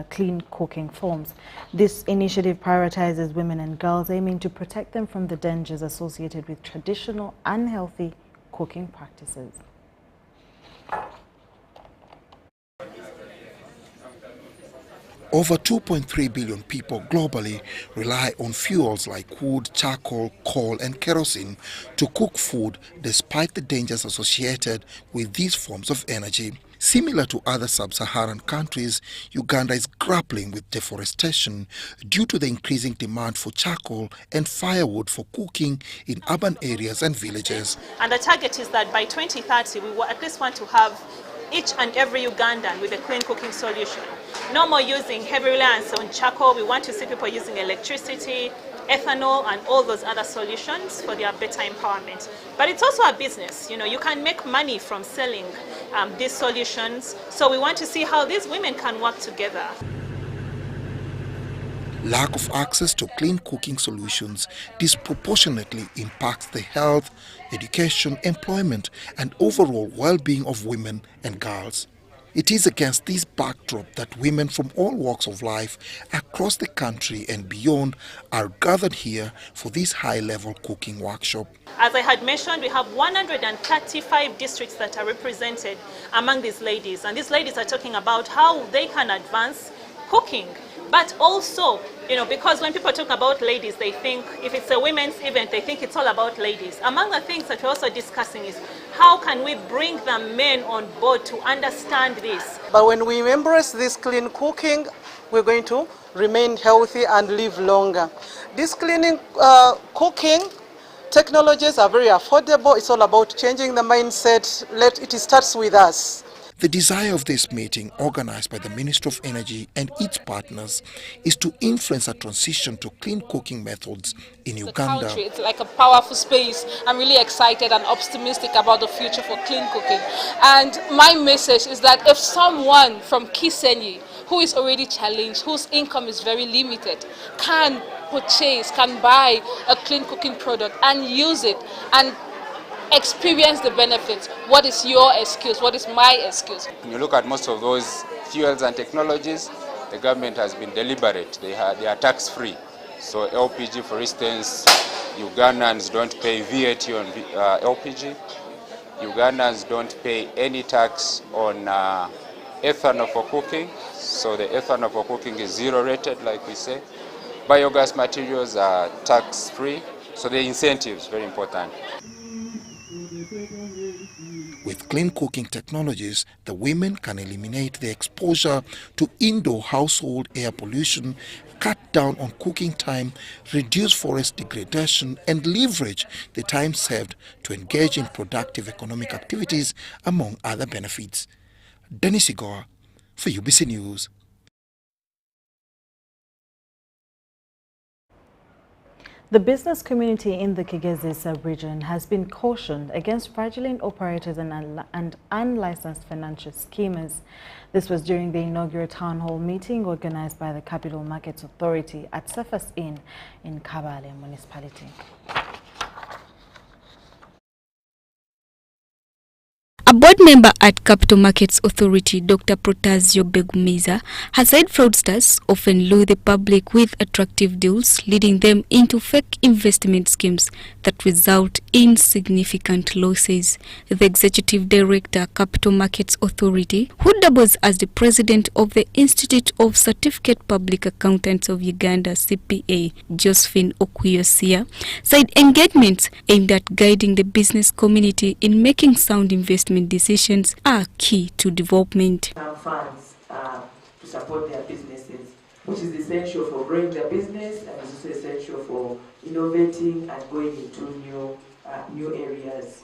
clean cooking forms. This initiative prioritizes women and girls, aiming to protect them from the dangers associated with traditional unhealthy cooking practices. Over 2.3 billion people globally rely on fuels like wood, charcoal, coal and kerosene to cook food, despite the dangers associated with these forms of energy. Similar to other sub-Saharan countries, Uganda is grappling with deforestation due to the increasing demand for charcoal and firewood for cooking in urban areas and villages. And the target is that by 2030 we will at least want to have each and every Ugandan with a clean cooking solution. No more using heavy reliance on charcoal. We want to see people using electricity, ethanol and all those other solutions for their better empowerment. But it's also a business. You know, you can make money from selling these solutions. So we want to see how these women can work together. Lack of access to clean cooking solutions disproportionately impacts the health, education, employment, and overall well-being of women and girls. It is against this backdrop that women from all walks of life across the country and beyond are gathered here for this high-level cooking workshop. As I had mentioned, we have 135 districts that are represented among these ladies. And these ladies are talking about how they can advance cooking. But also, you know, because when people talk about ladies, they think, if it's a women's event, they think it's all about ladies. Among the things that we're also discussing is how can we bring the men on board to understand this? But when we embrace this clean cooking, we're going to remain healthy and live longer. This cleaning cooking technologies are very affordable. It's all about changing the mindset. It starts with us. The desire of this meeting, organized by the Ministry of Energy and its partners, is to influence a transition to clean cooking methods in Uganda. Country, it's like a powerful space. I'm really excited and optimistic about the future for clean cooking. And my message is that if someone from Kisenyi, who is already challenged, whose income is very limited, can purchase, can buy a clean cooking product and use it and experience the benefits, what is your excuse? What is my excuse? When you look at most of those fuels and technologies, the government has been deliberate. They are tax-free. So LPG, for instance, Ugandans don't pay VAT on LPG. Ugandans don't pay any tax on ethanol for cooking. So the ethanol for cooking is zero rated, like we say. Biogas materials are tax-free. So the incentives, very important. With clean cooking technologies, the women can eliminate the exposure to indoor household air pollution, cut down on cooking time, reduce forest degradation, and leverage the time saved to engage in productive economic activities, among other benefits. Dennis Igor for UBC News. The business community in the Kigezi sub-region has been cautioned against fraudulent operators and unlicensed financial schemers. This was during the inaugural town hall meeting organized by the Capital Markets Authority at Surface Inn in Kabale Municipality. A board member at Capital Markets Authority, Dr. Protasio Begumiza, has said fraudsters often lure the public with attractive deals, leading them into fake investment schemes that result in significant losses. The Executive Director, Capital Markets Authority, who doubles as the President of the Institute of Certificate Public Accountants of Uganda, CPA, Josephine Okuyosia, said engagements aimed at guiding the business community in making sound investment decisions are key to development. Funds to support their businesses, which is essential for growing their business and is also essential for innovating and going into new areas.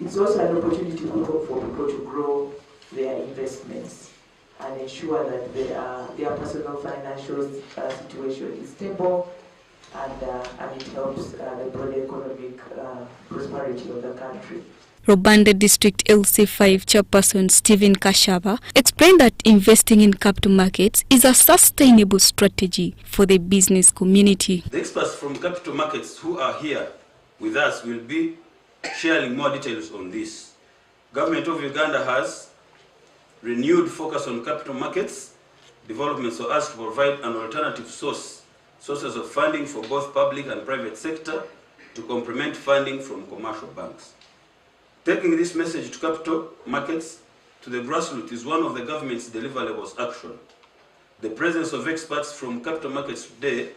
It's also an opportunity for people to grow their investments and ensure that their personal financial situation is stable and it helps the broader economic prosperity of the country. Rwanda District LC5 Chairperson Stephen Kashaba explained that investing in capital markets is a sustainable strategy for the business community. The experts from capital markets who are here with us will be sharing more details on this. Government of Uganda has renewed focus on capital markets development so as to provide an alternative sources of funding for both public and private sector to complement funding from commercial banks. Taking this message to capital markets to the grassroots is one of the government's deliverables action. The presence of experts from capital markets today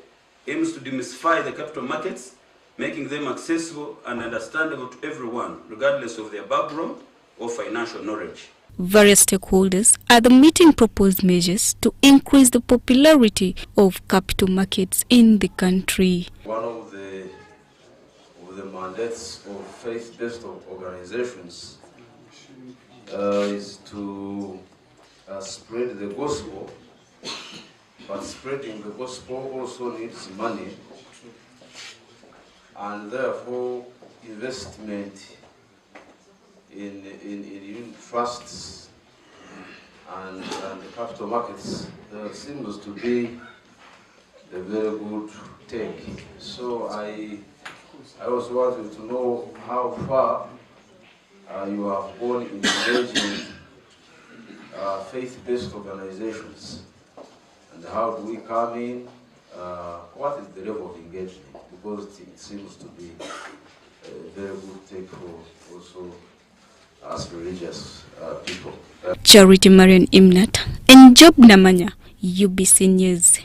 aims to demystify the capital markets, making them accessible and understandable to everyone, regardless of their background or financial knowledge. Various stakeholders at the meeting proposed measures to increase the popularity of capital markets in the country. One of the mandates of faith-based organizations is to spread the gospel, but spreading the gospel also needs money, and therefore investment in trusts and the capital markets seems to be a very good take. So I also wanted to know how far you have gone in engaging faith-based organizations, and how do we come in? What is the level of engagement? Because it seems to be a very good take for also as religious people. Charity Marian Imnat and Job Namanya, UBC News.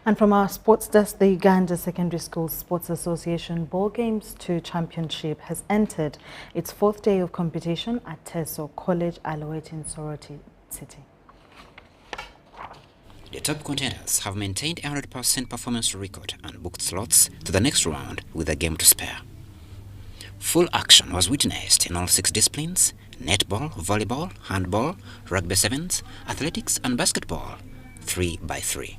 And from our sports desk, the Uganda Secondary School Sports Association Ball Games 2 Championship has entered its 4th day of competition at Teso College, Alouette in Soroti City. The top contenders have maintained a 100% performance record and booked slots to the next round with a game to spare. Full action was witnessed in all 6 disciplines: netball, volleyball, handball, rugby sevens, athletics and basketball, 3x3.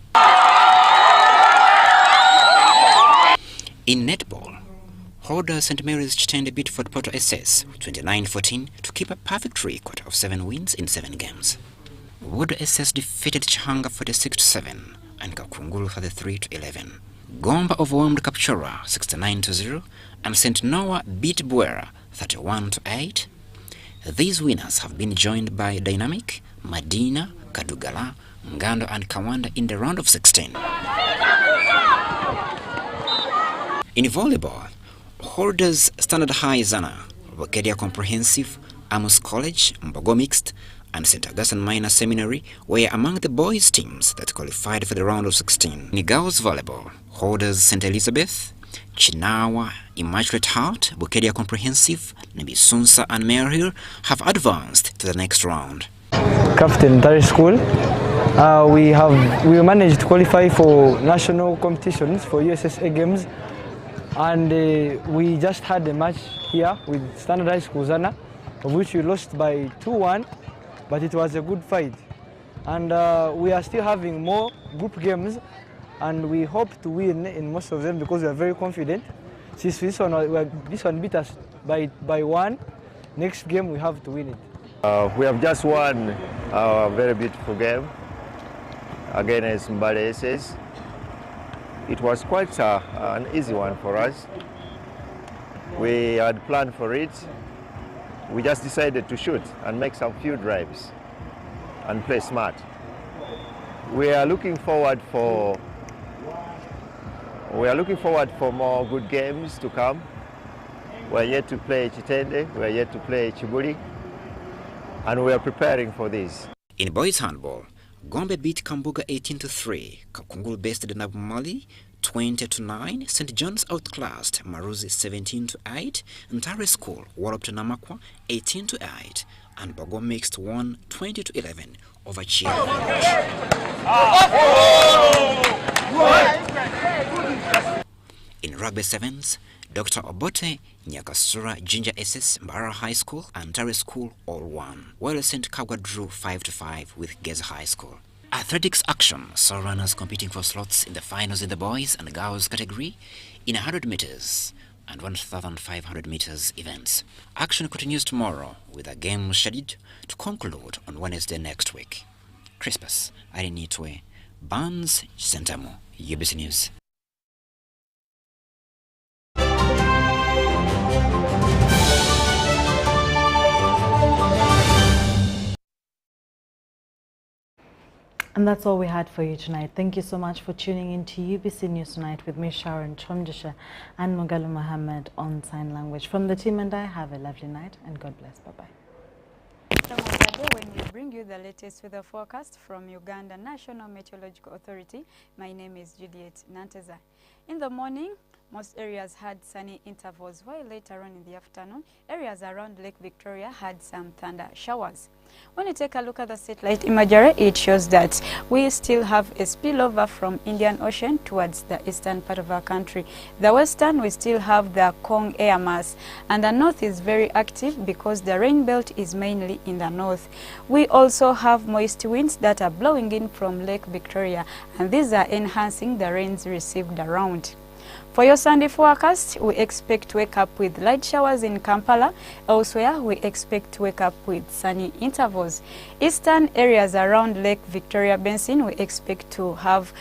In netball, Holder St. Mary's Chitende beat Fort Portal SS 29-14 to keep a perfect record of 7 wins in 7 games. Wood SS defeated Chihanga 46-7 and Kakungulu 33-11. Gomba overwhelmed Kapchora 69-0 and St. Noah beat Buera 31-8. These winners have been joined by Dynamic, Madina, Kadugala, Ngando and Kawanda in the round of 16. In volleyball, Holders Standard High Zana, Wakedia Comprehensive, Amos College, Mbogo Mixed, and St. Augustine Minor Seminary were among the boys' teams that qualified for the round of 16. In girls' volleyball, Holders St. Elizabeth, Chinawa, Immaculate Heart, Wakedia Comprehensive, Nebisunsa, and Maryhill have advanced to the next round. Captain Tari School, we managed to qualify for national competitions for USSA Games. And we just had a match here with Standard High School Zana, of which we lost by 2-1, but it was a good fight. And we are still having more group games, and we hope to win in most of them because we are very confident. Since this one beat us by 1, next game we have to win it. We have just won a very beautiful game against Mbale SS. It was quite an easy one for us. We had planned for it. We just decided to shoot and make some few drives and play smart. We are looking forward for more good games to come. We are yet to play Chitende, we are yet to play Chibuli, and we are preparing for this. In boys handball, Gombe beat Kambuga 18-3, Kakungulu bested Nabumali 20-9, St. John's outclassed Maruzi 17-8, and Tare School walloped Namakwa 18-8, and Bogo Mixed won 20-11 over Chia. In rugby sevens, Dr. Obote, Nyakasura, Ginger SS, Mbara High School, and Tare School all won, while St. Kagwa drew 5-5 with Geza High School. Athletics action saw runners competing for slots in the finals in the boys and girls category in 100 meters and 1,500 meters events. Action continues tomorrow with a game scheduled to conclude on Wednesday next week. Crispus Arinitwe, Barnes Sentamo, UBC News. And that's all we had for you tonight. Thank you so much for tuning in to UBC News Tonight with me, Sharon Kyomugisha, and Mugalu Mohammed on sign language. From the team and I, have a lovely night and God bless. Bye-bye. When we bring you the latest weather forecast from Uganda National Meteorological Authority, my name is Juliet Nanteza. In the morning, most areas had sunny intervals, while later on in the afternoon, areas around Lake Victoria had some thunder showers. When you take a look at the satellite imagery, it shows that we still have a spillover from Indian Ocean towards the eastern part of our country. The western, we still have the Kong air mass, and the north is very active because the rain belt is mainly in the north. We also have moist winds that are blowing in from Lake Victoria, and these are enhancing the rains received around. For your Sunday forecast, we expect to wake up with light showers in Kampala. Elsewhere, we expect to wake up with sunny intervals. Eastern areas around Lake Victoria Basin, we expect to have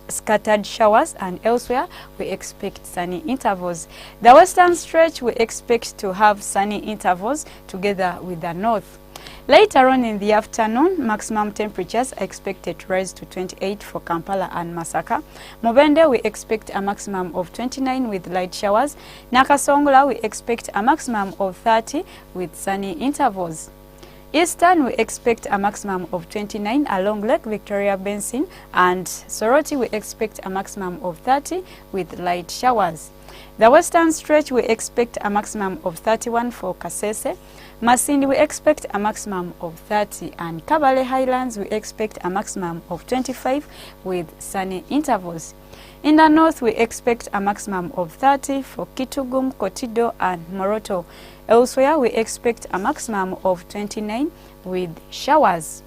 scattered showers, and elsewhere, we expect sunny intervals. The western stretch, we expect to have sunny intervals together with the north. Later on in the afternoon, maximum temperatures are expected to rise to 28 for Kampala and Masaka. Mubende, we expect a maximum of 29 with light showers. Nakasongola, we expect a maximum of 30 with sunny intervals. Eastern, we expect a maximum of 29 along Lake Victoria Basin, and Soroti, we expect a maximum of 30 with light showers. The Western stretch, we expect a maximum of 31 for Kasese. Masindi, we expect a maximum of 30, and Kabale Highlands, we expect a maximum of 25 with sunny intervals. In the north, we expect a maximum of 30 for Kitugum, Kotido, and Moroto. Elsewhere, we expect a maximum of 29 with showers.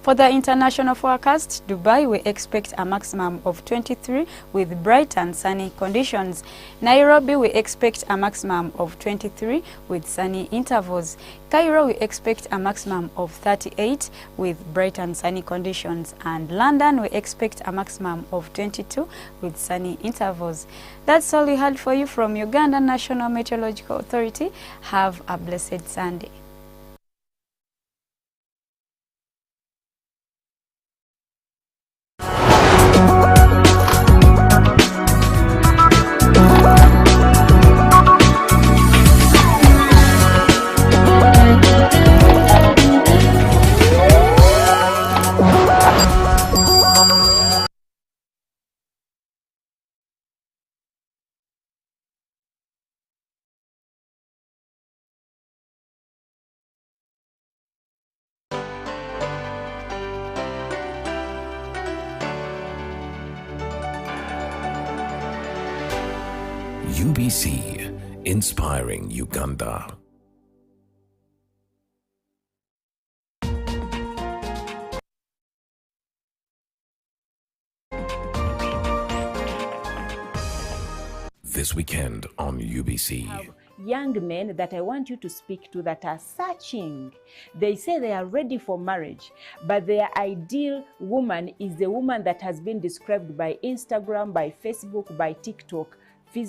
For the international forecast, Dubai, we expect a maximum of 23 with bright and sunny conditions. Nairobi, we expect a maximum of 23 with sunny intervals. Cairo, we expect a maximum of 38 with bright and sunny conditions. And London, we expect a maximum of 22 with sunny intervals. That's all we had for you from Uganda National Meteorological Authority. Have a blessed Sunday. UBC, inspiring Uganda. This weekend on UBC. Young men that I want you to speak to that are searching. They say they are ready for marriage, but their ideal woman is the woman that has been described by Instagram, by Facebook, by TikTok, physical